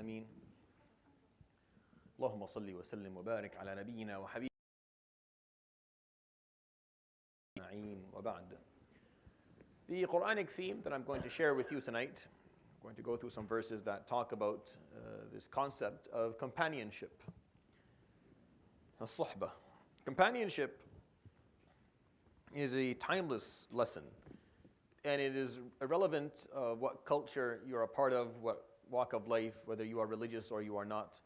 آمين. اللهم صل وسلم وبارك على نبينا وحبيبنا وبعد. The Quranic theme that I'm going to share with you tonight, I'm going to go through some verses that talk about this concept of companionship. Al-Suhbah. Companionship is a timeless lesson, and it is irrelevant of what culture you're a part of, what walk of life, whether you are religious or you are not.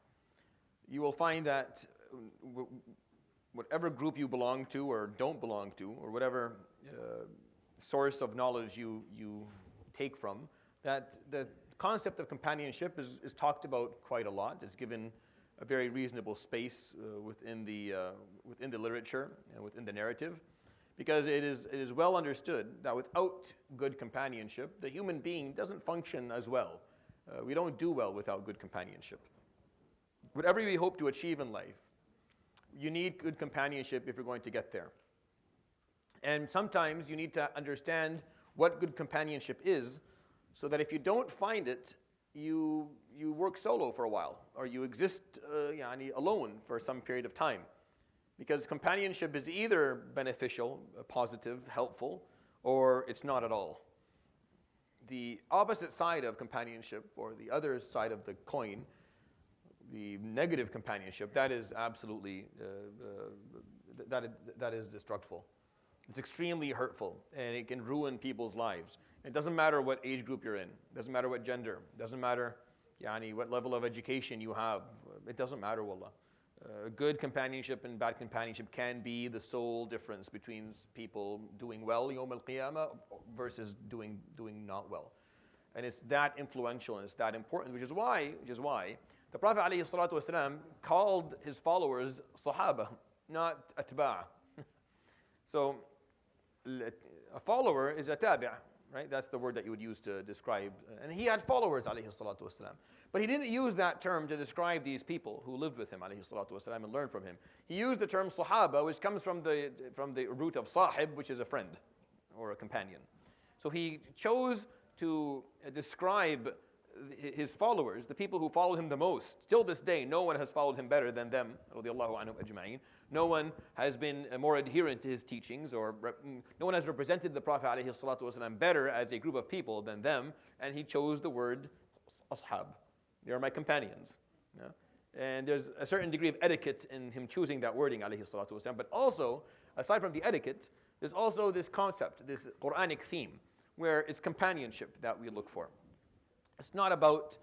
You will find that whatever group you belong to or don't belong to, or whatever source of knowledge you take from, that the concept of companionship is talked about quite a lot. It's given a very reasonable space within the literature and within the narrative, because it is well understood that without good companionship, the human being doesn't function as well. We don't do well without good companionship. Whatever we hope to achieve in life, you need good companionship if you're going to get there. And sometimes you need to understand what good companionship is, so that if you don't find it, you work solo for a while, or you exist alone for some period of time. Because companionship is either beneficial, positive, helpful, or it's not at all. The opposite side of companionship, or the other side of the coin, the negative companionship, that is absolutely, that is destructful. It's extremely hurtful, and it can ruin people's lives. It doesn't matter what age group you're in. It doesn't matter what gender. It doesn't matter what level of education you have. It doesn't matter, wallah. Good companionship and bad companionship can be the sole difference between people doing well yawm al-qiyamah versus doing not well. And it's that influential and it's that important, which is why the Prophet ﷺ called his followers Sahaba, not Atba'. So a follower is a tabi', right? That's the word that you would use to describe. And he had followers, ﷺ. But he didn't use that term to describe these people who lived with him, ﷺ, and learned from him. He used the term Sahaba, which comes from the root of sahib, which is a friend or a companion. So he chose to describe his followers, the people who followed him the most. Till this day, no one has followed him better than them, radiallahu anhum ajma'in. No one has been more adherent to his teachings, or no one has represented the Prophet ﷺ better as a group of people than them, and he chose the word ashab. They are my companions. Yeah? And there's a certain degree of etiquette in him choosing that wording, ﷺ. But also, aside from the etiquette, there's also this concept, this Quranic theme, where it's companionship that we look for. It's not about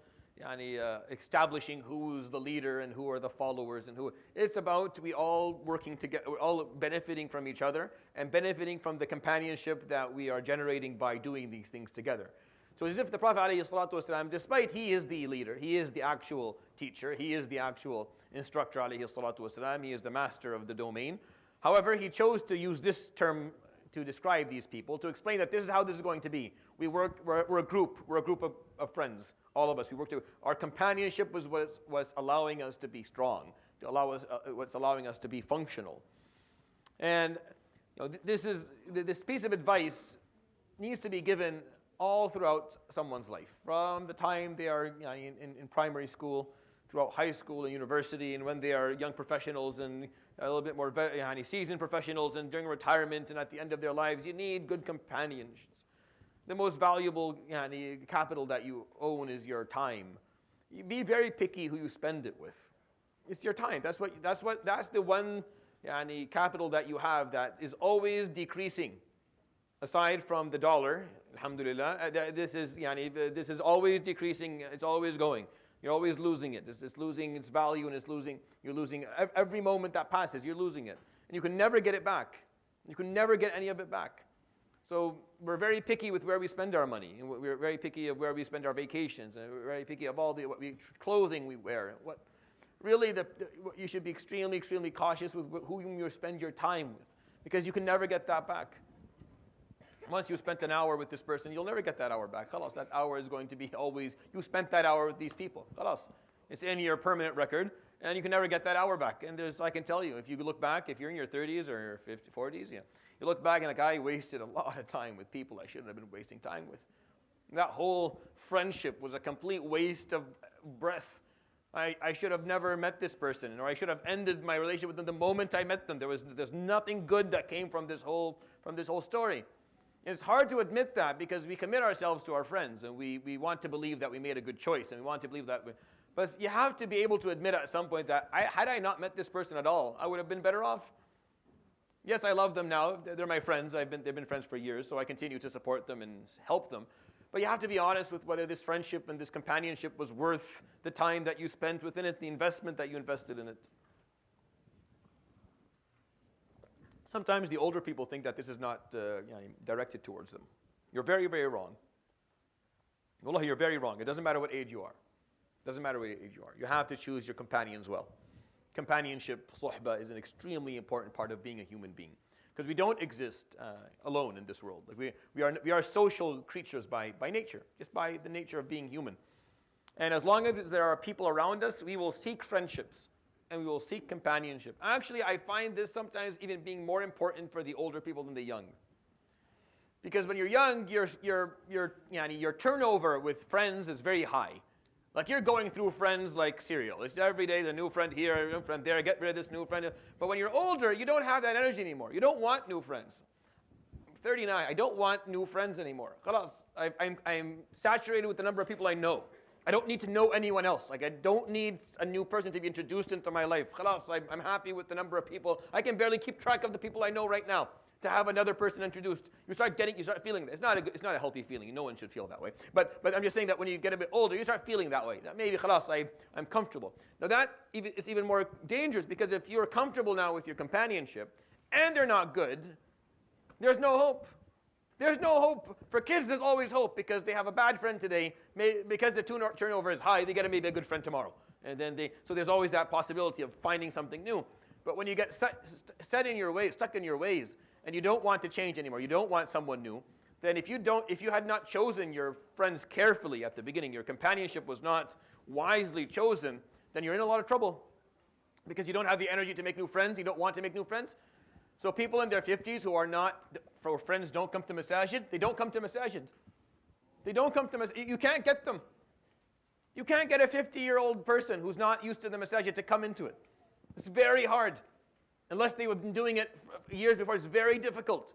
establishing who's the leader and who are the followers and who. It's about we all working together, we're all benefiting from each other and benefiting from the companionship that we are generating by doing these things together. So as if the Prophet ﷺ, despite he is the leader, he is the actual teacher, he is the actual instructor ﷺ, he is the master of the domain. However, he chose to use this term to describe these people, to explain that this is how this is going to be. We're a group of friends, all of us. We work together. Our companionship was what's allowing us to be strong, what's allowing us to be functional. And this piece of advice needs to be given all throughout someone's life, from the time they are in primary school, throughout high school and university, and when they are young professionals and a little bit more seasoned professionals, and during retirement and at the end of their lives. You need good companions. The most valuable capital that you own is your time. You be very picky who you spend it with. It's your time. That's the one capital that you have that is always decreasing. Aside from the dollar, alhamdulillah, this is always decreasing. It's always going. You're always losing it. It's losing its value, and you're losing every moment that passes, you're losing it. And you can never get it back. You can never get any of it back. So we're very picky with where we spend our money, and we're very picky of where we spend our vacations, and we're very picky of all the clothing we wear. You should be extremely, extremely cautious with whom you spend your time with, because you can never get that back. Once you spent an hour with this person, you'll never get that hour back. Khalas, that hour is going to be always, you spent that hour with these people. Khalas, it's in your permanent record, and you can never get that hour back. And I can tell you, if you look back, if you're in your 30s or 50s, 40s, you look back and I wasted a lot of time with people I shouldn't have been wasting time with. That whole friendship was a complete waste of breath I should have never met this person, or I should have ended my relationship with them the moment I met them. There's nothing good that came from this whole story. It's hard to admit that because we commit ourselves to our friends and we want to believe that we made a good choice and we want to believe that. But you have to be able to admit at some point that had I not met this person at all, I would have been better off. Yes, I love them now. They're my friends. They've been friends for years, so I continue to support them and help them. But you have to be honest with whether this friendship and this companionship was worth the time that you spent within it, the investment that you invested in it. Sometimes the older people think that this is not directed towards them. You're very, very wrong. Wallahi, you're very wrong. It doesn't matter what age you are. It doesn't matter what age you are. You have to choose your companions well. Companionship, suhbah, is an extremely important part of being a human being. Because we don't exist alone in this world. Like we are social creatures by nature, just by the nature of being human. And as long as there are people around us, we will seek friendships and we will seek companionship. Actually, I find this sometimes even being more important for the older people than the young. Because when you're young, your turnover with friends is very high. Like you're going through friends like cereal. It's every day, a new friend here, a new friend there, get rid of this new friend. But when you're older, you don't have that energy anymore. You don't want new friends. I'm 39, I don't want new friends anymore. Khalas, I'm saturated with the number of people I know. I don't need to know anyone else. Like I don't need a new person to be introduced into my life. Khalas, I'm happy with the number of people. I can barely keep track of the people I know right now. To have another person introduced, you start feeling it's not a healthy feeling. No one should feel that way. But I'm just saying that when you get a bit older, you start feeling that way. That maybe khalas, I'm comfortable. Now that is even more dangerous because if you're comfortable now with your companionship and they're not good, there's no hope. There's no hope. For kids, there's always hope because they have a bad friend today. Because the turnover is high, they get maybe a good friend tomorrow. And then so there's always that possibility of finding something new. But when you get stuck in your ways, and you don't want to change anymore, you don't want someone new, then if you had not chosen your friends carefully at the beginning, your companionship was not wisely chosen, then you're in a lot of trouble. Because you don't have the energy to make new friends, you don't want to make new friends. So people in their 50s who are not, for friends don't come to masajid, they don't come to masajid. They don't come to masajid, you can't get them. You can't get a 50-year-old person who's not used to the masajid to come into it. It's very hard. Unless they have been doing it years before, it's very difficult.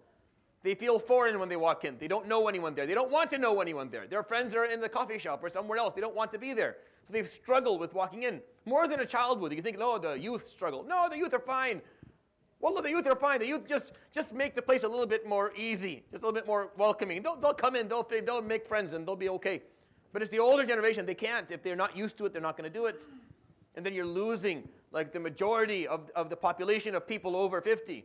They feel foreign when they walk in. They don't know anyone there. They don't want to know anyone there. Their friends are in the coffee shop or somewhere else. They don't want to be there. So they struggle with walking in. More than a child would. You think, no, the youth struggle. No, the youth are fine. Wallah, the youth are fine. The youth just make the place a little bit more easy, just a little bit more welcoming. They'll come in, they'll make friends, and they'll be okay. But it's the older generation, they can't. If they're not used to it, they're not going to do it. And then you're losing like the majority of the population of people over 50,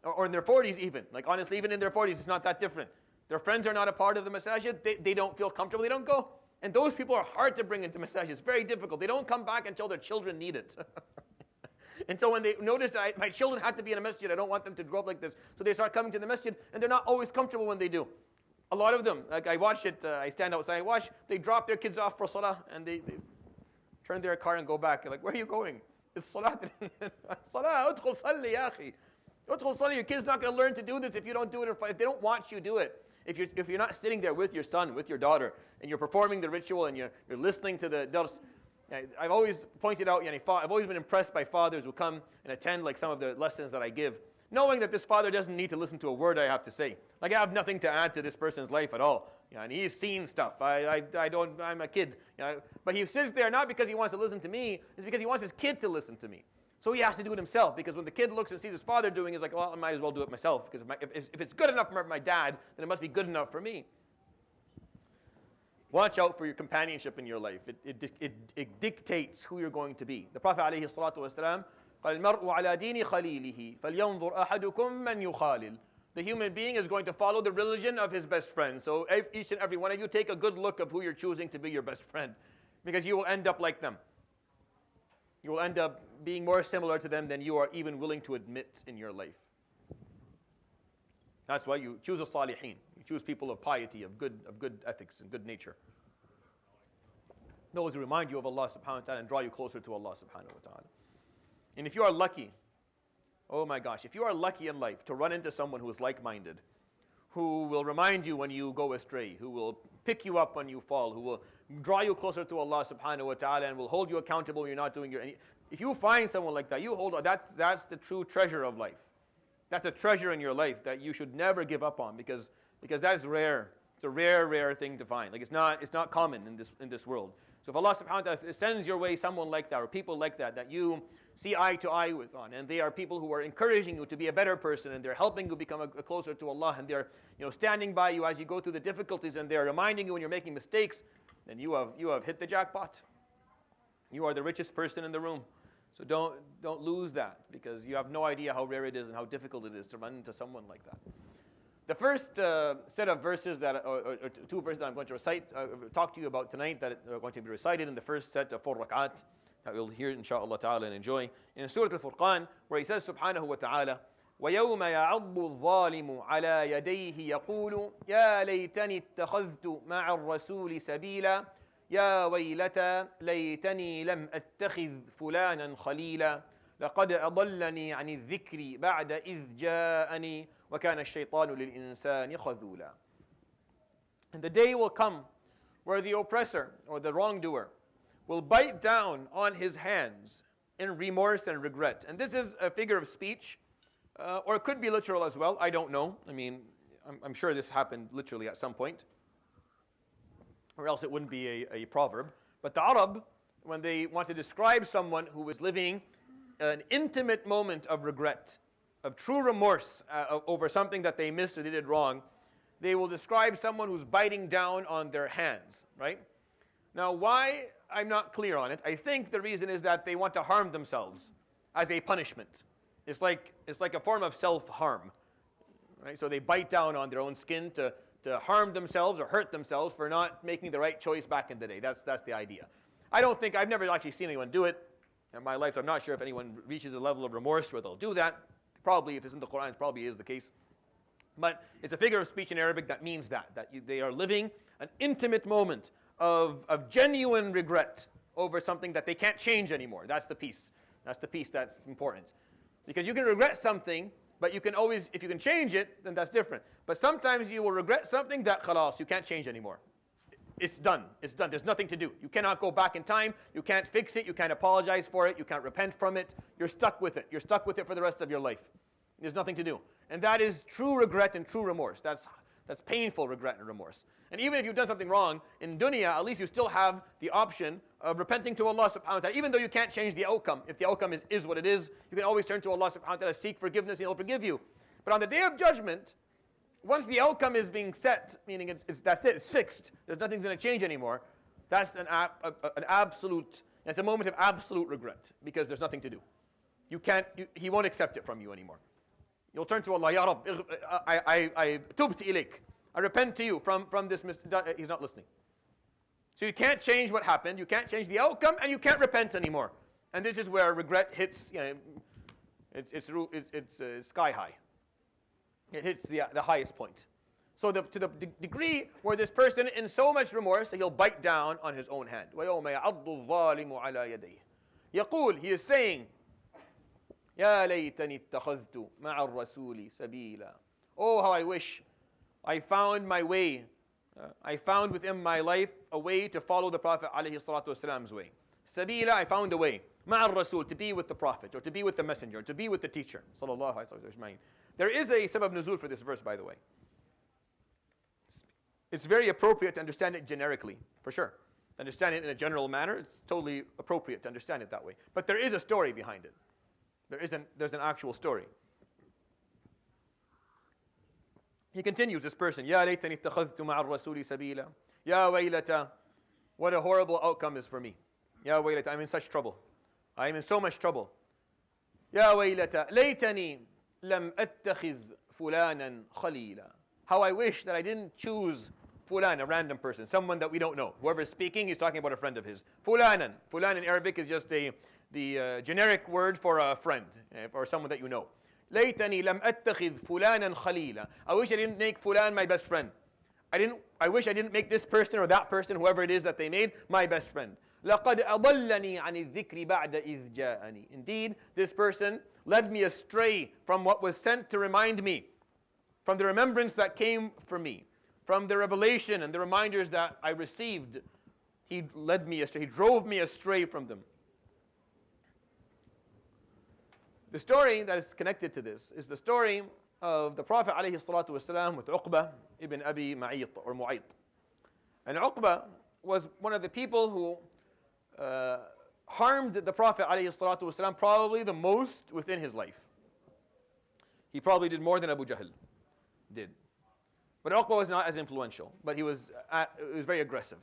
or in their 40s even. Like honestly, even in their 40s, it's not that different. Their friends are not a part of the masajid. They don't feel comfortable. They don't go. And those people are hard to bring into masajid. It's very difficult. They don't come back until their children need it. Until when they notice that my children have to be in a masjid, I don't want them to grow up like this. So they start coming to the masjid, and they're not always comfortable when they do. A lot of them, like I watch it, I stand outside, I watch, they drop their kids off for salah, and they turn their car and go back. You're like, where are you going? It's salah. Salah, udkhul salli, ya akhi. Udkhul salli. Your kid's not going to learn to do this if you don't do it. If they don't watch you do it. If you're not sitting there with your son, with your daughter, and you're performing the ritual and you're listening to the dars. I've always pointed out, I've always been impressed by fathers who come and attend like some of the lessons that I give, knowing that this father doesn't need to listen to a word I have to say. Like I have nothing to add to this person's life at all. And he's seen stuff. I'm a kid. But he sits there not because he wants to listen to me, it's because he wants his kid to listen to me. So he has to do it himself, because when the kid looks and sees his father doing it, he's like, well, I might as well do it myself, because if it's good enough for my dad, then it must be good enough for me. Watch out for your companionship in your life. It dictates who you're going to be. The Prophet ﷺ, قال المرء على دين خليله فلينظر أحدكم من يخالل. The human being is going to follow the religion of his best friend. So each and every one of you, take a good look of who you're choosing to be your best friend, because you will end up like them. You will end up being more similar to them than you are even willing to admit in your life. That's why you choose a salihin. You choose people of piety, of good ethics and good nature. Those who remind you of Allah subhanahu wa ta'ala and draw you closer to Allah subhanahu wa ta'ala. And if you are lucky, oh my gosh, if you are lucky in life to run into someone who is like-minded, who will remind you when you go astray, who will pick you up when you fall, who will draw you closer to Allah subhanahu wa ta'ala and will hold you accountable when you're not doing your... If you find someone like that, you hold on. That's the true treasure of life. That's a treasure in your life that you should never give up on, because that is rare. It's a rare thing to find. Like it's not common in this world. So if Allah subhanahu wa ta'ala sends your way someone like that, or people like that you see eye to eye with on, and they are people who are encouraging you to be a better person, and they're helping you become a closer to Allah, and they're standing by you as you go through the difficulties, and they're reminding you when you're making mistakes, then you have hit the jackpot. You are the richest person in the room. So don't lose that, because you have no idea how rare it is and how difficult it is to run into someone like that. The first set of verses or two verses that I'm going to talk to you about tonight, that are going to be recited in the first set of 4 rak'at, that we'll hear inshaAllah ta'ala and enjoy, in Surah Al-Furqan, where he says subhanahu wa ta'ala, وَيَوْمَ يَعَضُّ الظَّالِمُ عَلَى يَدَيْهِ يَقُولُ يَا لَيْتَنِي اتَّخَذْتُ مَعَ الرَّسُولِ سَبِيلًا يا ويلتى ليتني لم أتخذ فلانا خليلا لقد أضلني عن الذكر بعد إذ جاءني وكان الشيطان للإنسان خذولا. And the day will come where the oppressor or the wrongdoer will bite down on his hands in remorse and regret. And this is a figure of speech, or it could be literal as well. I don't know. I mean, I'm sure this happened literally at some point, or else it wouldn't be a proverb. But the Arab, when they want to describe someone who is living an intimate moment of regret, of true remorse over something that they missed or they did wrong, they will describe someone who's biting down on their hands, right? Now, why? I'm not clear on it. I think the reason is that they want to harm themselves as a punishment. It's like a form of self-harm, right? So they bite down on their own skin to harm themselves or hurt themselves for not making the right choice back in the day. That's the idea. I've never actually seen anyone do it in my life, so I'm not sure if anyone reaches a level of remorse where they'll do that. Probably, if it's in the Quran, it probably is the case. But it's a figure of speech in Arabic that means that they are living an intimate moment of genuine regret over something that they can't change anymore. That's the piece. That's the piece that's important. Because you can regret something, but you can always, if you can change it, then that's different. But sometimes you will regret something that khalas, you can't change anymore. It's done. It's done. There's nothing to do. You cannot go back in time. You can't fix it. You can't apologize for it. You can't repent from it. You're stuck with it. You're stuck with it for the rest of your life. There's nothing to do. And that is true regret and true remorse. That's painful regret and remorse. And even if you've done something wrong, in dunya, at least you still have the option of repenting to Allah subhanahu wa ta'ala, even though you can't change the outcome. If the outcome is what it is, you can always turn to Allah subhanahu wa ta'ala, seek forgiveness, and He'll forgive you. But on the day of judgment, once the outcome is being set, meaning that's it, it's fixed, nothing's going to change anymore, that's an absolute, it's a moment of absolute regret, because there's nothing to do. He won't accept it from you anymore. You'll turn to Allah, Ya Rabb, I tubt ilayk. I repent to you from this mistake. He's not listening. So you can't change what happened, you can't change the outcome, and you can't repent anymore. And this is where regret hits, it's sky high. It hits the highest point. So to the degree where this person in so much remorse that he'll bite down on his own hand. وَيَوْمَ يَعَضُّ الظَّالِمُ عَلَى يَدَيْهِ يَقُول, he is saying, يَا لَيْتَنِي اتَّخَذْتُ مَعَ الرَّسُولِ سَبِيلًا. Oh, how I wish I found my way. I found within my life a way to follow the Prophet ﷺ's way. Sabila, I found a way. Ma'al Rasul, to be with the Prophet, or to be with the Messenger, to be with the teacher. Sallallahu alayhi wa sallam. There is a sabab nuzul for this verse, by the way. It's very appropriate to understand it generically, for sure. To understand it in a general manner, it's totally appropriate to understand it that way. But there is a story behind it. There's an actual story. He continues, this person, Ya laytani ittakhadhtu ma'a ar-rasuli sabila. Ya waylata, what a horrible outcome is for me. Ya waylata, I'm in such trouble. I am in so much trouble. Ya waylata, laytani lam attakhidh fulanan khalila. How I wish that I didn't choose fulan, a random person, someone that we don't know. Whoever is speaking, he's talking about a friend of his. Fulanan. Fulan in Arabic is just the generic word for a friend, or someone that you know. ليتني لم أتخذ فلانا خليلا. I wish I didn't make fulan my best friend. I wish I didn't make this person or that person, whoever it is that they made, my best friend. لقد أضلني عن الذكر بعد إذ جاءني. Indeed, this person led me astray from what was sent to remind me, from the remembrance that came for me, from the revelation and the reminders that I received He led me astray. He drove me astray from them. The story that is connected to this is the story of the Prophet ﷺ with Uqba ibn Abi Ma'it or Mu'ayt. And Uqba was one of the people who harmed the Prophet ﷺ probably the most within his life. He probably did more than Abu Jahl did. But Uqba was not as influential, but he was very aggressive.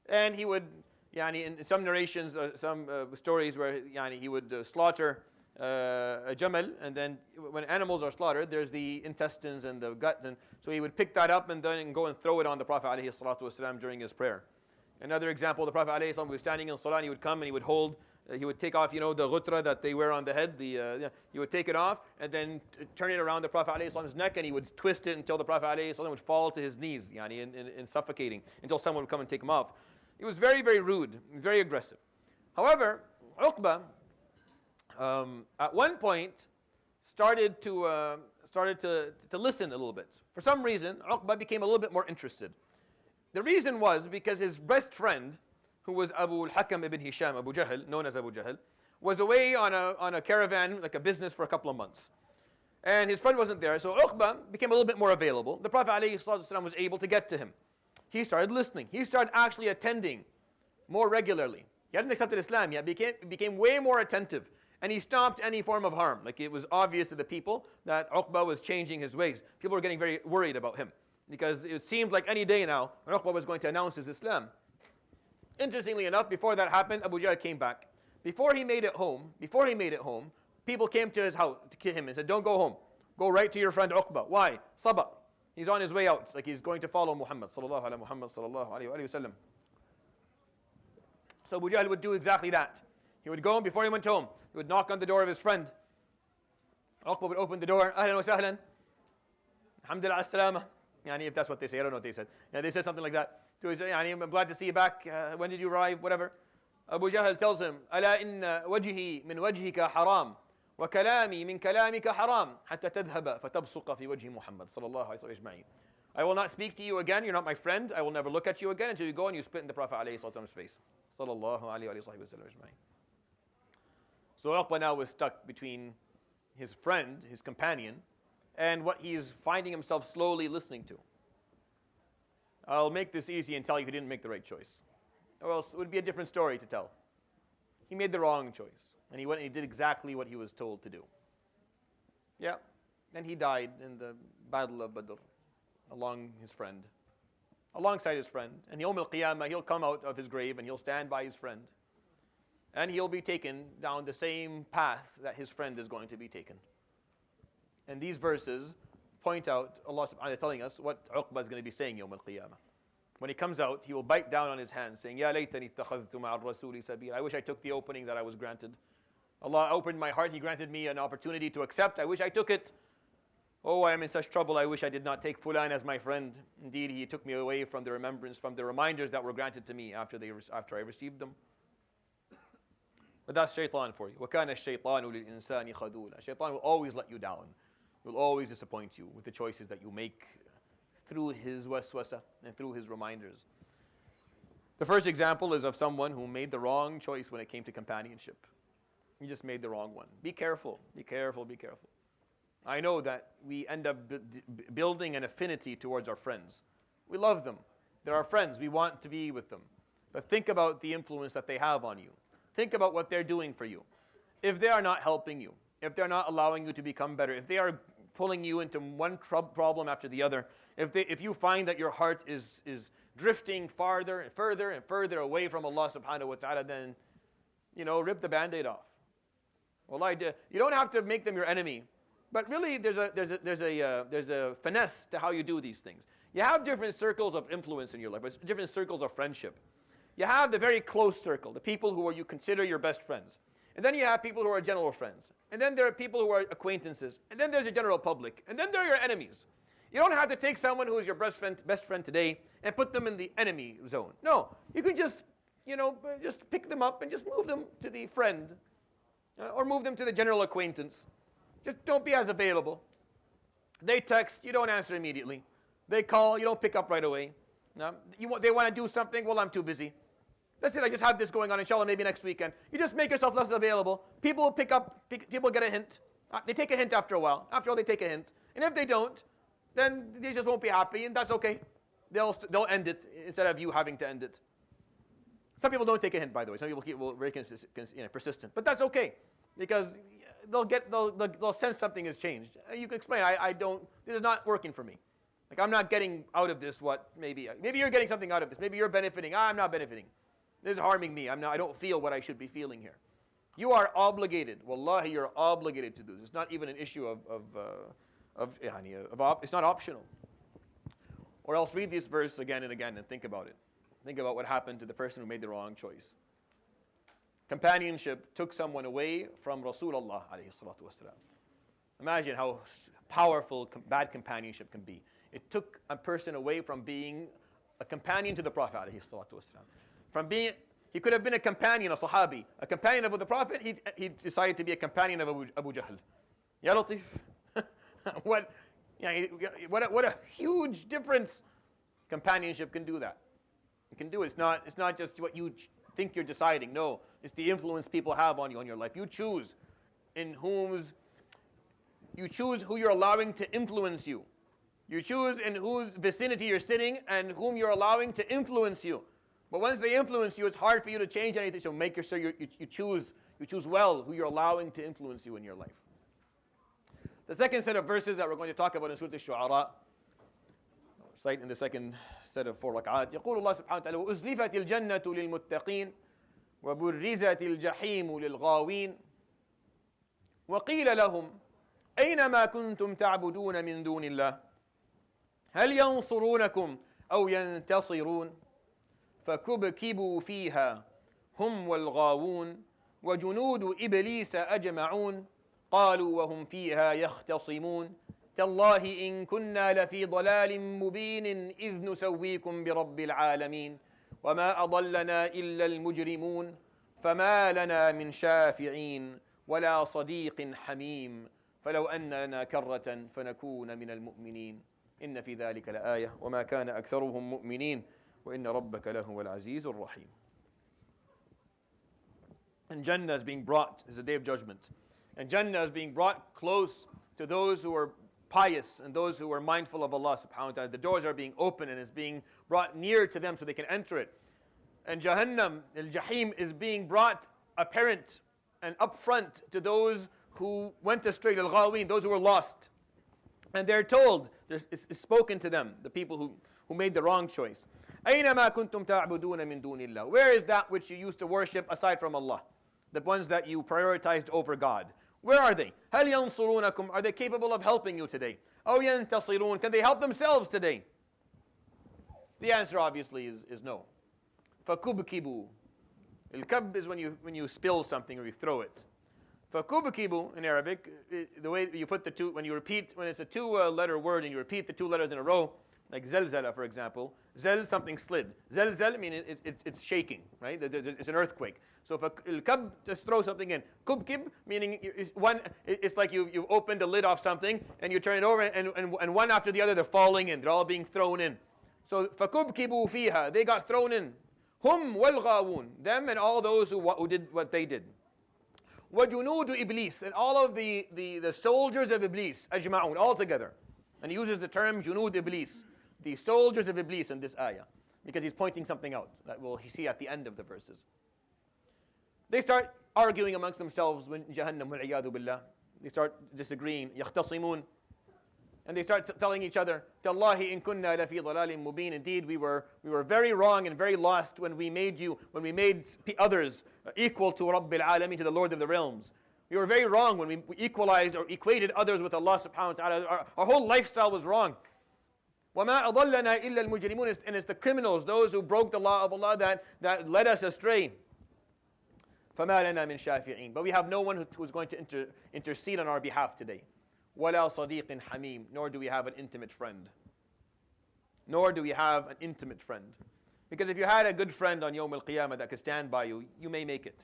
And he would, in some narrations, some stories where he would slaughter a jamal, and then when animals are slaughtered, there's the intestines and the gut, and so he would pick that up and then go and throw it on the Prophet ﷺ during his prayer. Another example, the Prophet ﷺ was standing in salah, and he would come and he would hold, he would take off, the ghutra that they wear on the head, he would take it off and then turn it around the Prophet ﷺ's neck, and he would twist it until the Prophet ﷺ would fall to his knees, in suffocating, until someone would come and take him off. He was very, very rude, very aggressive. However, Uqba, at one point, started to listen a little bit. For some reason, Uqba became a little bit more interested. The reason was because his best friend, who was Abu al-Hakam ibn Hisham, Abu Jahl, known as Abu Jahl, was away on a caravan, like a business, for a couple of months. And his friend wasn't there, so Uqba became a little bit more available. The Prophet ﷺ was able to get to him. He started listening. He started actually attending more regularly. He hadn't accepted Islam yet, became way more attentive. And he stopped any form of harm. Like, it was obvious to the people that Uqba was changing his ways. People were getting very worried about him, because it seemed like any day now when Uqba was going to announce his Islam. Interestingly enough, before that happened, Abu Jahl came back. Before he made it home, people came to his house, to him, and said, "Don't go home. Go right to your friend Uqba." Why? Sabah. He's on his way out, like he's going to follow Muhammad sallallahu alaihi wasallam. So Abu Jahl would do exactly that. He would go, before he went home, he would knock on the door of his friend. Uqba would open the door. Ahlan wa sahlan. Alhamdulillah as-salama. If that's what they say, I don't know what they said. They said something like that. So he said, I'm glad to see you back. When did you arrive? Whatever. Abu Jahl tells him, "Ala inna wajhi min wajhika haram, wa kalami min kalamika haram, hatta tadhhaba fatabsuqa fi wajhi Muhammad sallallahu alaihi wasallam." I will not speak to you again. You're not my friend. I will never look at you again until you go and you spit in the Prophet alayhi wasallam's face. Sallallahu alaihi wasallam. So Uqba now was stuck between his friend, his companion, and what he's finding himself slowly listening to. I'll make this easy and tell you he didn't make the right choice, or else it would be a different story to tell. He made the wrong choice, and he went and he did exactly what he was told to do. Yeah, and he died in the Battle of Badr, alongside his friend. And Yawm al-Qiyamah, he'll come out of his grave and he'll stand by his friend, and he'll be taken down the same path that his friend is going to be taken. And these verses point out, Allah subhanahu wa ta'ala telling us what Uqba is going to be saying Yawm al-Qiyamah. When he comes out, he will bite down on his hand, saying, "Ya laytani ittakhadhtu ma'a ar-rasuli sabila." I wish I took the opening that I was granted. Allah opened my heart, He granted me an opportunity to accept. I wish I took it. Oh, I am in such trouble. I wish I did not take Fulan as my friend. Indeed, he took me away from the remembrance, from the reminders that were granted to me after I received them. But that's shaitan for you. وَكَانَ الشَّيْطَانُ لِلْإِنسَانِ خَذُولًا. Shaitan will always let you down. He will always disappoint you with the choices that you make through his waswasa and through his reminders. The first example is of someone who made the wrong choice when it came to companionship. He just made the wrong one. Be careful, be careful, be careful. I know that we end up building an affinity towards our friends. We love them. They're our friends. We want to be with them. But think about the influence that they have on you. Think about what they're doing for you. If they are not helping you, if they're not allowing you to become better, if they are pulling you into one problem after the other, if you find that your heart is drifting farther and further and further away from Allah subhanahu wa ta'ala, then, rip the band-aid off. Wallahi, you don't have to make them your enemy. But really, there's a finesse to how you do these things. You have different circles of influence in your life, different circles of friendship. You have the very close circle, the people who you consider your best friends. And then you have people who are general friends. And then there are people who are acquaintances. And then there's a general public. And then there are your enemies. You don't have to take someone who is your best friend today and put them in the enemy zone. No, you can just pick them up and just move them to the friend, or move them to the general acquaintance. Just don't be as available. They text, you don't answer immediately. They call, you don't pick up right away. No, they want to do something, well, I'm too busy. That's it, I just have this going on, inshallah, maybe next weekend. You just make yourself less available. People will people get a hint. They take a hint after a while. After all, they take a hint. And if they don't, then they just won't be happy, and that's okay. They'll end it instead of you having to end it. Some people don't take a hint, by the way. Some people keep very persistent. But that's okay, because they'll sense something has changed. You can explain, this is not working for me. Like, I'm not getting out of this what maybe you're getting something out of this. Maybe you're benefiting. I'm not benefiting. This is harming me. I don't feel what I should be feeling here. You are obligated. Wallahi, you're obligated to do this. It's not even an issue it's not optional. Or else read this verse again and again and think about it. Think about what happened to the person who made the wrong choice. Companionship took someone away from Rasulullah alayhi salatu wasalam. Imagine how powerful bad companionship can be. It took a person away from being a companion to the Prophet alayhi salatu wasalam. He could have been a companion, a Sahabi, a companion of the Prophet. He decided to be a companion of Abu Jahl. Ya Latif. What a huge difference. Companionship can do that. It can do it. It's not just what you think you're deciding. No, it's the influence people have on you, on your life. You choose who you're allowing to influence you. You choose in whose vicinity you're sitting and whom you're allowing to influence you. But once they influence you, it's hard for you to change anything. So make sure you choose well who you're allowing to influence you in your life. The second set of verses that we're going to talk about in Surah Al-Shu'araa, recite in the second set of 4 rak'at. يقول الله سبحانه وتعالى وأزلفت الجنة للمتقين وبرزت الجحيم للغاوين وقيل لهم أين ما كنتم تعبدون من دون الله هل ينصرونكم أو ينتصرون فكبكبوا فيها هم والغاوون وجنود إبليس أجمعون قالوا وهم فيها يختصمون تالله إن كنا لفي ضلال مبين إذ نسويكم برب العالمين وما أضلنا إلا المجرمون فما لنا من شافعين ولا صديق حميم فلو أن لنا كرة فنكون من المؤمنين إن في ذلك لآية وما كان أكثرهم مؤمنين وإن ربك لهو العزيز الرحيم. And Jannah is being brought, is the day of judgment. And Jannah is being brought close to those who are pious and those who are mindful of Allah subhanahu wa ta'ala. The doors are being opened and it's being brought near to them so they can enter it. And Jahannam, Al-Jahim, is being brought apparent and upfront to those who went astray, Al-Ghaween, those who were lost. And they're told, it's spoken to them, the people who made the wrong choice. أَيْنَمَا كُنْتُمْ تَعْبُدُونَ مِن دُونِ اللَّهِ Where is that which you used to worship aside from Allah? The ones that you prioritized over God. Where are they? هَلْ يَنصُرُونَكُمْ Are they capable of helping you today? أَوْ يَنْتَصِرُونَ Can they help themselves today? The answer obviously is no. فَكُبْكِبُوا Al-kab is when you spill something or you throw it. فَكُبْكِبُوا in Arabic, the way you put the two, when it's a two-letter word and you repeat the two letters in a row, like zelzala, for example. Zel, something slid. Zelzal, meaning it's shaking, right? It's an earthquake. So if al-kab, just throw something in. Kubkib, meaning it's like you've opened the lid off something and you turn it over and one after the other they're falling in. They're all being thrown in. So فَكُبْكِبُوا فِيهَا They got thrown in. Hum wal-ghawun Them and all those who did what they did. وَجُنُودُ Iblis And all of the soldiers of Iblis, أجمعون, all together. And he uses the term Junud Iblis, the soldiers of Iblis in this ayah, because he's pointing something out that we'll see at the end of the verses. They start arguing amongst themselves when Jahannam wal-iyadu billah. They start disagreeing, يختصمون And they start telling each other, تَاللَّهِ إِن كُنَّا لَفِي ضَلَالٍ مُبِينٍ Indeed, we were very wrong and very lost when we made others equal to Rabbil Alameen, to the Lord of the realms. We were very wrong when we equalized or equated others with Allah subhanahu wa ta'ala. Our whole lifestyle was wrong. وَمَا أَضَلَّنَا إِلَّا الْمُجْرِمُونَ And it's the criminals, those who broke the law of Allah that led us astray. فَمَا لَنَا مِن شَافِعِينَ But we have no one who's going to intercede on our behalf today. وَلَا صَدِيقٍ حَمِيمٍ Nor do we have an intimate friend. Because if you had a good friend on Yawm al-Qiyamah that could stand by you, you may make it.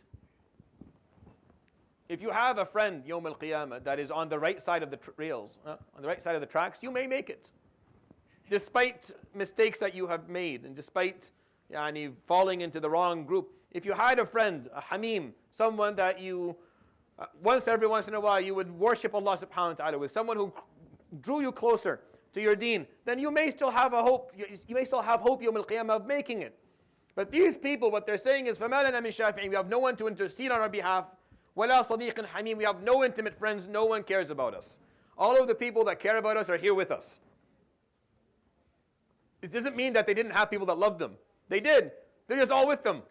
If you have a friend, Yawm al-Qiyamah, that is on the right side of the rails, on the right side of the tracks, you may make it. Despite mistakes that you have made, and despite falling into the wrong group. If you had a friend, a hamim, someone that you, every once in a while, you would worship Allah subhanahu wa ta'ala with, someone who drew you closer to your deen, then you may still have a hope, you may still have hope Yawm al-Qiyamah of making it. But these people, what they're saying is, فَمَا لَنَا مِن شَافِعِينَ, we have no one to intercede on our behalf. وَلَا صَدِيقٍ حَمِيمٍ, we have no intimate friends, no one cares about us. All of the people that care about us are here with us. It doesn't mean that they didn't have people that loved them. They did. They're just all with them.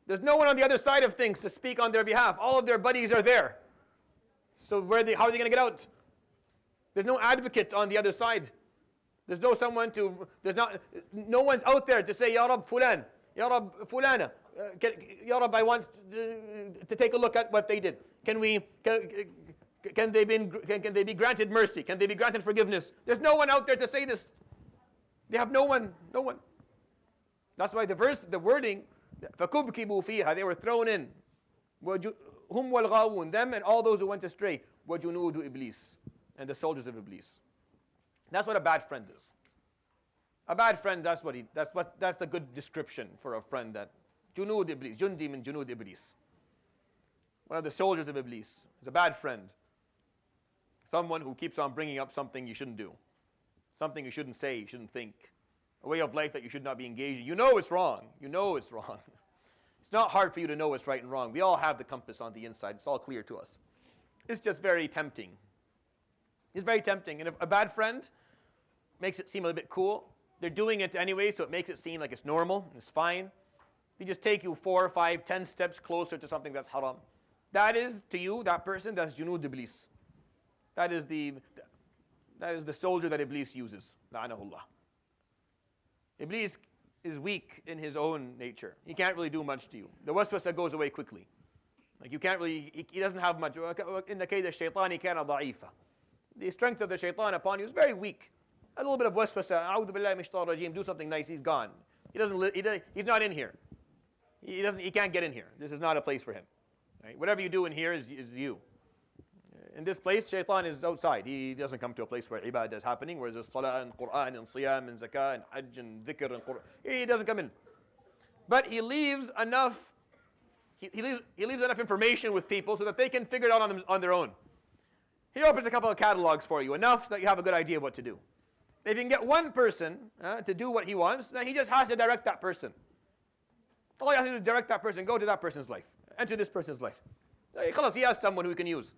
There's no one on the other side of things to speak on their behalf. All of their buddies are there. So how are they going to get out? There's no advocate on the other side. There's no one's out there to say, Ya Rab Fulan, Ya Rab Fulana, Ya Rab, I want to take a look at what they did. Can they be granted mercy? Can they be granted forgiveness? There's no one out there to say this. They have no one. That's why the wording, فَكُبْكِبُوا فِيهَا, they were thrown in. هُمْ وَالْغَاوُونَ, them and all those who went astray. وَجُنُودُ إِبْلِيسِ, and the soldiers of Iblis. That's what a bad friend is. A bad friend, that's a good description for a friend. That Junud Iblis, Jundi min Junud Iblis. One of the soldiers of Iblis is a bad friend. Someone who keeps on bringing up something you shouldn't do, something you shouldn't say, you shouldn't think, a way of life that you should not be engaged in. You know it's wrong. You know it's wrong. It's not hard for you to know what's right and wrong. We all have the compass on the inside. It's all clear to us. It's just very tempting. It's very tempting. And if a bad friend makes it seem a little bit cool, they're doing it anyway, so it makes it seem like it's normal, it's fine. They just take you 4, 5, 10 steps closer to something that's haram. That is, to you, that person, that's Junud Iblis. That is the soldier that Iblis uses. La'anahullah. Iblis is weak in his own nature. He can't really do much to you. The waswasa goes away quickly. Like you can't really, he doesn't have much. In the case of shaitani kana da'ifa. The strength of the shaitan upon you is very weak. A little bit of waswasa, a'udhu billahi minash shaitanir rajim, do something nice, he's gone. He's not in here. He can't get in here. This is not a place for him. Right? Whatever you do in here is you. In this place, shaitan is outside. He doesn't come to a place where ibadah is happening, where there's salah and Quran and siyam and zakah and hajj and dhikr and Quran. He doesn't come in. But he leaves enough, he leaves enough information with people so that they can figure it out on their own. He opens a couple of catalogs for you, enough that you have a good idea of what to do. If you can get one person to do what he wants, then he just has to direct that person. All he has to do is direct that person, go to that person's life, enter this person's life. He has someone who he can use.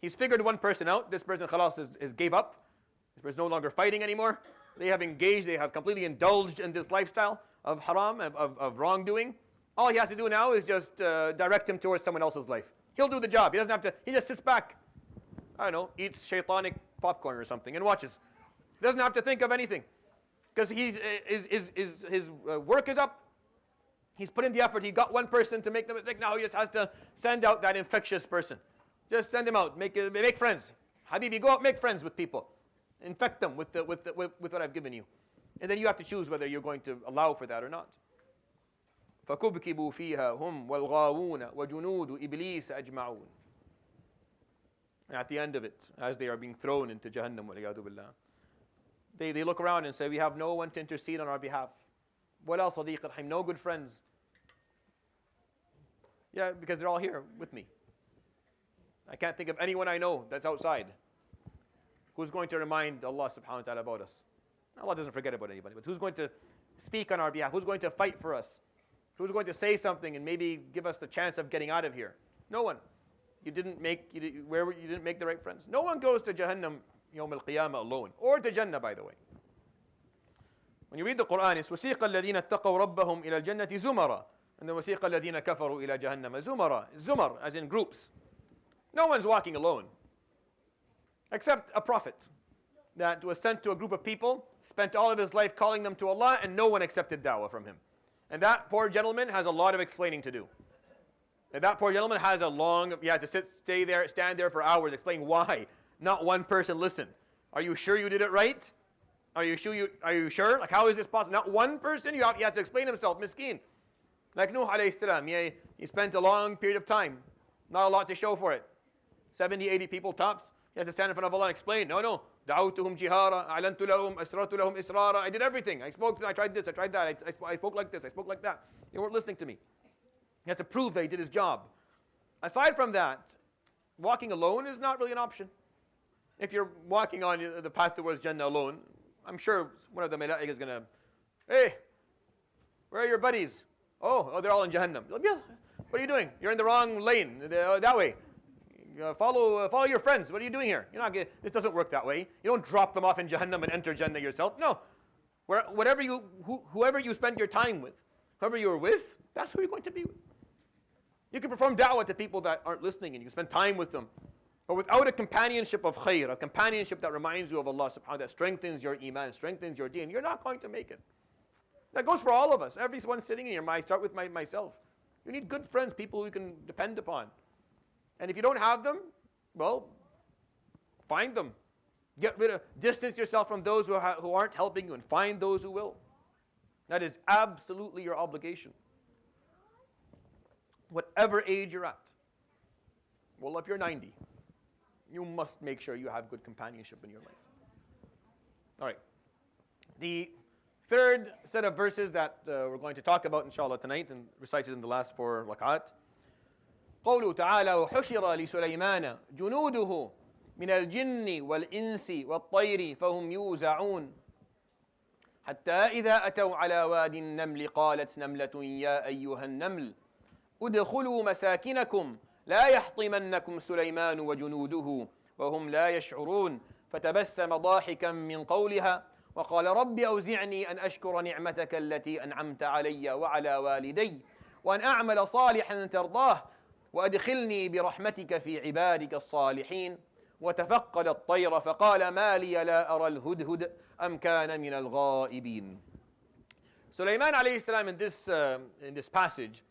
He's figured one person out. This person, khalas, is gave up. This person is no longer fighting anymore. They have engaged, they have completely indulged in this lifestyle of haram, of wrongdoing. All he has to do now is just direct him towards someone else's life. He'll do the job. He doesn't have to, he just sits back, I don't know, eats shaitanic popcorn or something and watches. He doesn't have to think of anything. Because his work is up. He's put in the effort. He got one person to make the mistake. Now he just has to send out that infectious person. Just send him out. Make friends. Habibi, go out, make friends with people. Infect them with what I've given you. And then you have to choose whether you're going to allow for that or not. فَكُبْكِبُوا فِيهَا هُمْ وَالْغَاوُونَ وَجُنُودُ إِبْلِيسَ أَجْمَعُونَ. And at the end of it, as they are being thrown into Jahannam, وَلِيَعْذُ بِاللَّهِ, they look around and say, we have no one to intercede on our behalf. وَلَا صَدِيقٍ حَمِيمٍ, no good friends. Yeah, because they're all here with me. I can't think of anyone I know that's outside who's going to remind Allah subhanahu wa ta'ala about us. Allah doesn't forget about anybody, but who's going to speak on our behalf? Who's going to fight for us? Who's going to say something and maybe give us the chance of getting out of here? No one. You didn't make the right friends. No one goes to Jahannam Yawm al-Qiyamah alone, or to Jannah, by the way. When you read the Quran, it's وَسِيقَ الَّذِينَ اتَّقَوْا رَبَّهُمْ إِلَى الْجَنَّةِ زُمَرًا, and then وَسِيقَ الَّذِينَ كَفَرُوا إِلَى جَهَنَّمَ زُمَرًا. Zumar, as in groups. No one's walking alone, except a prophet that was sent to a group of people, spent all of his life calling them to Allah, and no one accepted da'wah from him. And that poor gentleman has a lot of explaining to do. And that poor gentleman has he had to stand there for hours, explaining why not one person listened. Are you sure you did it right? Are you sure? Like, how is this possible? Not one person? He has to explain himself, miskeen. Like Nuh alayhi salam, he spent a long period of time, not a lot to show for it. 70, 80 people tops. He has to stand in front of Allah and explain. No, دعوتهم جهارا أعلنت لهم أسررت لهم إسرارا. I did everything. I spoke, I tried this, I tried that, I spoke like this, I spoke like that. They weren't listening to me. He has to prove that he did his job. Aside from that, walking alone is not really an option. If you're walking on the path towards Jannah alone, I'm sure one of the malaika is going to, hey, where are your buddies? Oh, they're all in Jahannam. Yeah, what are you doing? You're in the wrong lane, that way. Follow your friends. What are you doing here? You're not. This doesn't work that way. You don't drop them off in Jahannam and enter Jannah yourself. No. Whoever you spend your time with, whoever you're with, that's who you're going to be with. You can perform da'wah to people that aren't listening, and you can spend time with them. But without a companionship of khair, a companionship that reminds you of Allah subhanahu wa ta'ala, that strengthens your iman, strengthens your deen, you're not going to make it. That goes for all of us. Everyone sitting in here, I start with myself. You need good friends, people who you can depend upon. And if you don't have them, well, find them. Distance yourself from those who aren't helping you and find those who will. That is absolutely your obligation. Whatever age you're at. Well, if you're 90, you must make sure you have good companionship in your life. All right. The third set of verses that we're going to talk about, inshallah, tonight, and recited in the last 4 rak'at. قوله تعالى وحشر لسليمان جنوده من الجن والإنس والطير فهم يوزعون حتى إذا أتوا على واد النمل قالت نملة يا أيها النمل ادخلوا مساكنكم لا يحطمنكم سليمان وجنوده وهم لا يشعرون فتبسم ضاحكا من قولها وقال رب أوزعني أن أشكر نعمتك التي أنعمت علي وعلى والدي وأن أعمل صالحا ترضاه وأدخلني برحمتك في عبادك الصالحين وتفقد الطير فقال ما لي لا أرى الهدهد أم كان من الغائبين. Sulaiman alayhi salam in this passage,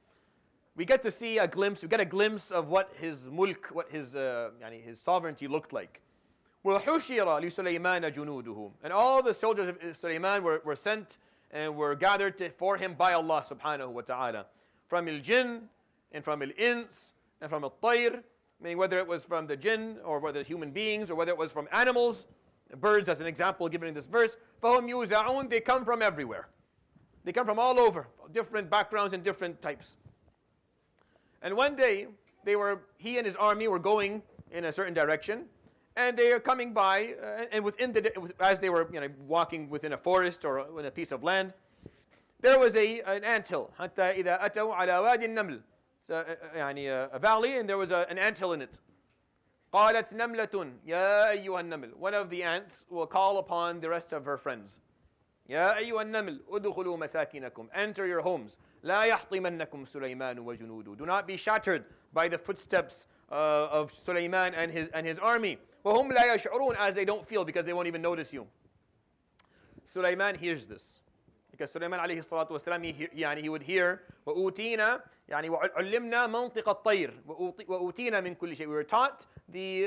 we get to see a glimpse, we get a glimpse of what his mulk, what his sovereignty looked like. وَحُشِرَ لِسُلَيْمَانَ جُنُودُهُ. And all the soldiers of Sulaiman were sent and were gathered for him by Allah subhanahu wa ta'ala. From al-jinn, and from al-ins, and from al-tayr, meaning whether it was from the jinn, or whether human beings, or whether it was from animals, birds as an example given in this verse, فَهُمْ يُوزَعُونَ. They come from everywhere. They come from all over, different backgrounds and different types. And one day, he and his army were going in a certain direction, and they are coming by, and as they were walking within a forest or in a piece of land, there was an anthill. حتى إذا أتوا على واد النمل. A valley, and there was an anthill in it. قالت نملة يا أيها النمل. One of the ants will call upon the rest of her friends. يا أيها النمل ادخلوا مساكنكم. Enter your homes. لا يحطمنكم سليمان وجنوده. Do not be shattered by the footsteps of Sulaiman and his army. وهم لا يشعرون, as they don't feel, because they won't even notice you. Sulaiman hears this. Because Sulaiman alayhi salatu wasalam, he would hear وَأُوتِينَا وَعُلِّمْنَا مَنْطِقَ الطَّيْرِ وَأُوتِينَا مِنْ كُلِّ شَيْء. We were taught the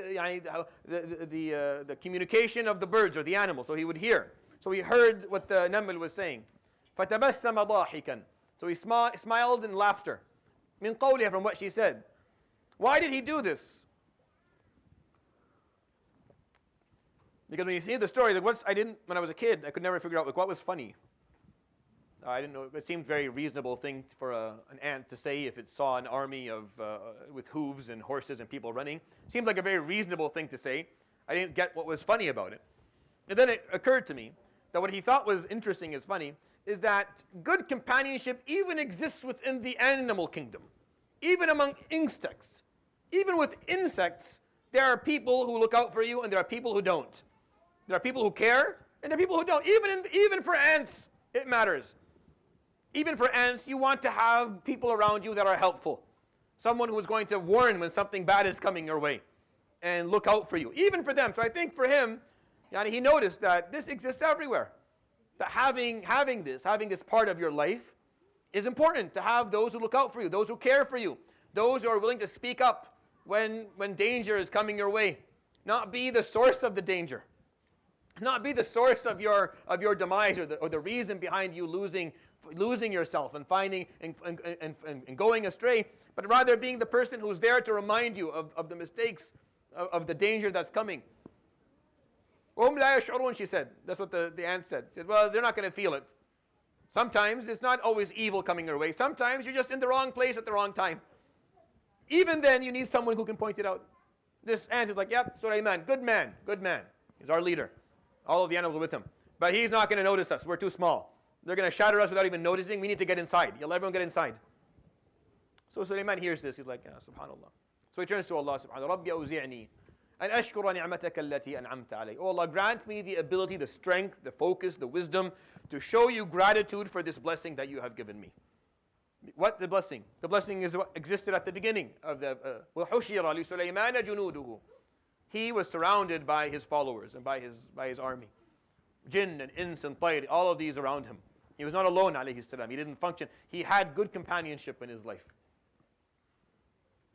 communication of the birds or the animals. So he would hear. So he heard what the Naml was saying. فَتَبَسَّمَ ضَاحِكًا. So he smiled in laughter. مِنْ قَوْلِهَا, from what she said. Why did he do this? Because when you see the story, when I was a kid, I could never figure out what was funny. I didn't know. It seemed a very reasonable thing for an ant to say if it saw an army with hooves and horses and people running. It seemed like a very reasonable thing to say. I didn't get what was funny about it. And then it occurred to me that what he thought was interesting is funny is that good companionship even exists within the animal kingdom, even among insects. Even with insects, there are people who look out for you and there are people who don't. There are people who care and there are people who don't. Even for ants, it matters. Even for ants, you want to have people around you that are helpful. Someone who is going to warn when something bad is coming your way and look out for you. Even for them. So I think for him, he noticed that this exists everywhere. That having this part of your life is important, to have those who look out for you, those who care for you, those who are willing to speak up when danger is coming your way. Not be the source of the danger. Not be the source of your demise or the reason behind you losing yourself and finding and going astray, but rather being the person who's there to remind you of the mistakes, of the danger that's coming. وَهُمْ لَا يَشْعُرُونَ, she said. That's what the ant said. She said, well, they're not going to feel it. Sometimes it's not always evil coming your way. Sometimes you're just in the wrong place at the wrong time. Even then, you need someone who can point it out. This ant is like, yep, Sulaiman, good man, good man. He's our leader. All of the animals are with him. But he's not going to notice us. We're too small. They're going to shatter us without even noticing. We need to get inside. You'll let everyone get inside. So Sulaiman hears this. He's like, yeah, subhanallah. So he turns to Allah subhanahu wa ta'ala. رَبِّ أَوْزِعْنِي أَنْ أَشْكُرَ نِعْمَتَكَ الَّتِي أَنْعَمْتَ عَلَيْهِ. Oh Allah, grant me the ability, the strength, the focus, the wisdom to show you gratitude for this blessing that you have given me. What the blessing? The blessing is what existed at the beginning of the وَحُشِرَ لِسُلَيْمَانَ جُنُودُهُ. He was surrounded by his followers and by his army. Jinn and ins and tayr, all of these around him. He was not alone, alayhi salam. He didn't function. He had good companionship in his life.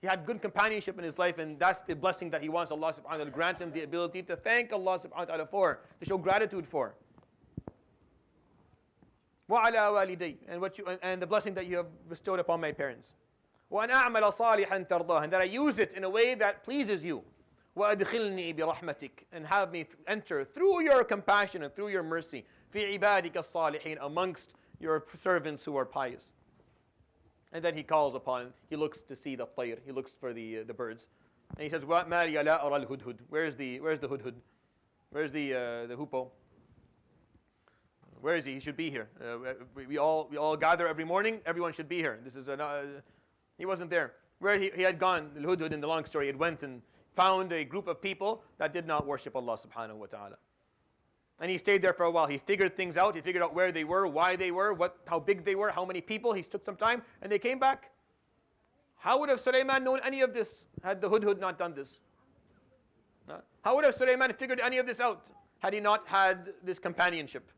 He had good companionship in his life, and that's the blessing that he wants Allah subhanahu wa ta'ala to grant him the ability to thank Allah subhanahu wa ta'ala for, to show gratitude for. وَعَلَى وَالِدَيْ, and the blessing that you have bestowed upon my parents. وَأَنْ أَعْمَلَ صَالِحًا تَرْضَاهُ, and that I use it in a way that pleases you. وَأَدْخِلْنِي بِرَحْمَتِكَ, and have me enter through your compassion and through your mercy, فِي عِبَادِكَ الصَّالِحِينَ, amongst your servants who are pious. And then he calls upon, he looks to see the tayr, he looks for the birds. And he says, وَمَا لِيَ لَا أَرَى الْهُدْهُدْ, where's the hudhud? Where's the hoopoe? Where is he? He should be here. We all gather every morning. Everyone should be here. This is he wasn't there. Where he had gone, the hudhud, in the long story, it went and found a group of people that did not worship Allah subhanahu wa ta'ala. And he stayed there for a while. He figured things out. He figured out where they were, why they were, how big they were, how many people. He took some time, and they came back. How would have Sulaiman known any of this had the hudhud not done this? How would have Sulaiman figured any of this out had he not had this companionship?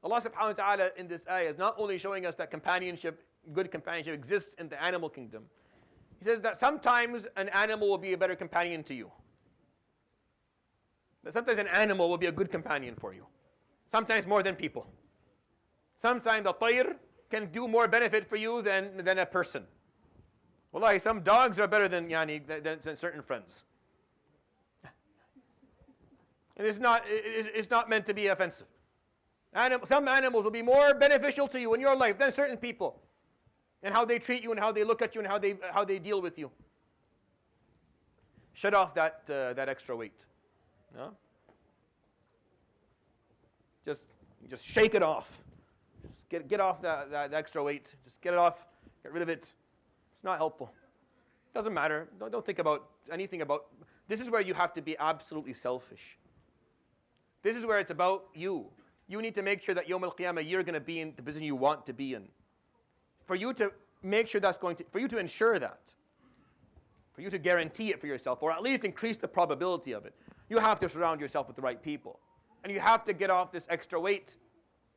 Allah subhanahu wa ta'ala in this ayah is not only showing us that companionship, good companionship exists in the animal kingdom. He says that sometimes an animal will be a better companion to you. That sometimes an animal will be a good companion for you. Sometimes more than people. Sometimes the tayr can do more benefit for you than a person. Wallahi, some dogs are better than certain friends. And it's not meant to be offensive. Some animals will be more beneficial to you in your life than certain people, and how they treat you and how they look at you and how they deal with you. Shut off that extra weight. No? Just shake it off. Just get off that extra weight. Just get it off. Get rid of it. It's not helpful. Doesn't matter. Don't think about anything about. This is where you have to be absolutely selfish. This is where it's about you. You need to make sure that Yawm al-Qiyamah you're going to be in the position you want to be in. For you to make sure for you to ensure that, for you to guarantee it for yourself, or at least increase the probability of it, you have to surround yourself with the right people. And you have to get off this extra weight,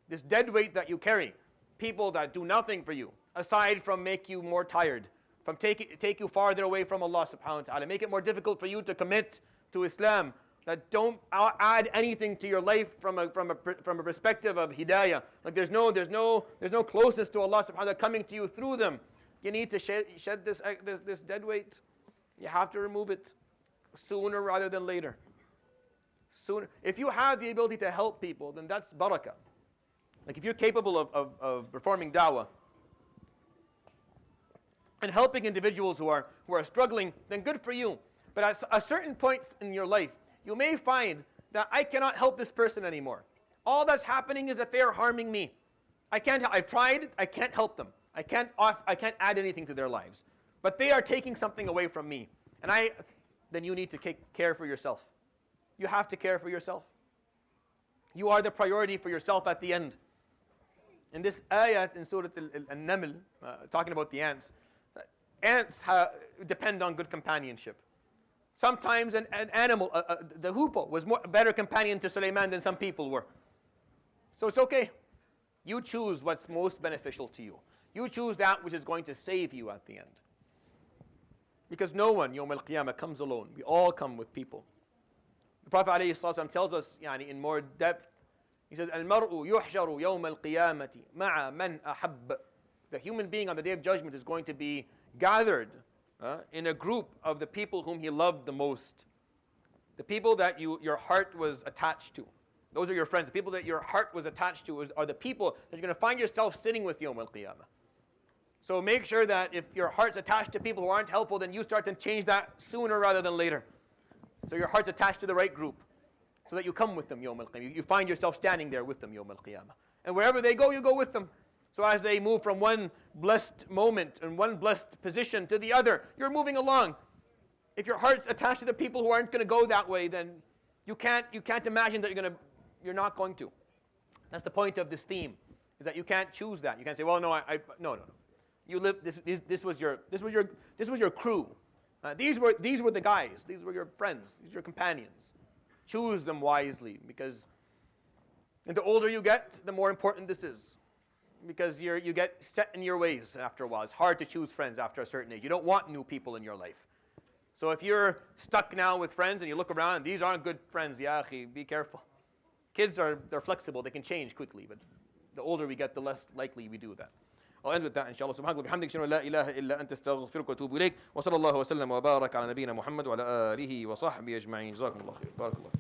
this dead weight that you carry. People that do nothing for you, aside from make you more tired, from take you farther away from Allah subhanahu wa ta'ala, make it more difficult for you to commit to Islam, that don't add anything to your life from a perspective of hidayah. Like there's no closeness to Allah subhanahu wa ta'ala coming to you through them. You need to shed this dead weight. You have to remove it sooner rather than later. Sooner. If you have the ability to help people, then that's barakah. Like if you're capable of performing da'wah and helping individuals who are struggling, then good for you. But at a certain points in your life, you may find that I cannot help this person anymore. All that's happening is that they are harming me. I've tried, I can't help them. I can't add anything to their lives. But they are taking something away from me. And then you need to care for yourself. You have to care for yourself. You are the priority for yourself at the end. In this ayat in surat Al-Naml, talking about the ants depend on good companionship. Sometimes an animal, the hoopoe, was a better companion to Sulaiman than some people were. So it's okay. You choose what's most beneficial to you. You choose that which is going to save you at the end. Because no one, Yawm al-Qiyamah, comes alone. We all come with people. The Prophet ﷺ tells us in more depth, he says, الْمَرْءُ يُحْشَرُ يَوْمَ الْقِيَامَةِ مَعَ مَنْ أَحَبَّ. The human being on the Day of Judgment is going to be gathered in a group of the people whom he loved the most. The people that your heart was attached to. Those are your friends. The people that your heart was attached to are the people that you're going to find yourself sitting with Yawm al-Qiyamah. So make sure that if your heart's attached to people who aren't helpful, then you start to change that sooner rather than later. So your heart's attached to the right group, so that you come with them Yawm al-Qiyamah. You find yourself standing there with them Yawm al-Qiyamah. And wherever they go, you go with them. So as they move from one blessed moment and one blessed position to the other, you're moving along. If your heart's attached to the people who aren't going to go that way, then you can't imagine that you're not going to. That's the point of this theme, is that you can't choose that. You can't say, well, no, no. You live. This was your crew. These were the guys. These were your friends. These were your companions. Choose them wisely, because the older you get, the more important this is. Because you get set in your ways after a while. It's hard to choose friends after a certain age. You don't want new people in your life. So if you're stuck now with friends and you look around and these aren't good friends, ya akhi, be careful. Kids they're flexible, they can change quickly, but the older we get, the less likely we do that. I'll end with that, inshallah. Subhanahu wa ta'ala, la ilaha illa anta astaghfiruka wa atubu ilayk. Wa sallallahu wa sallam wa barak ala nabiyyina Muhammad wa ala alihi wa sahbihi ajma'in. Jazakumullah khair. Barakallah.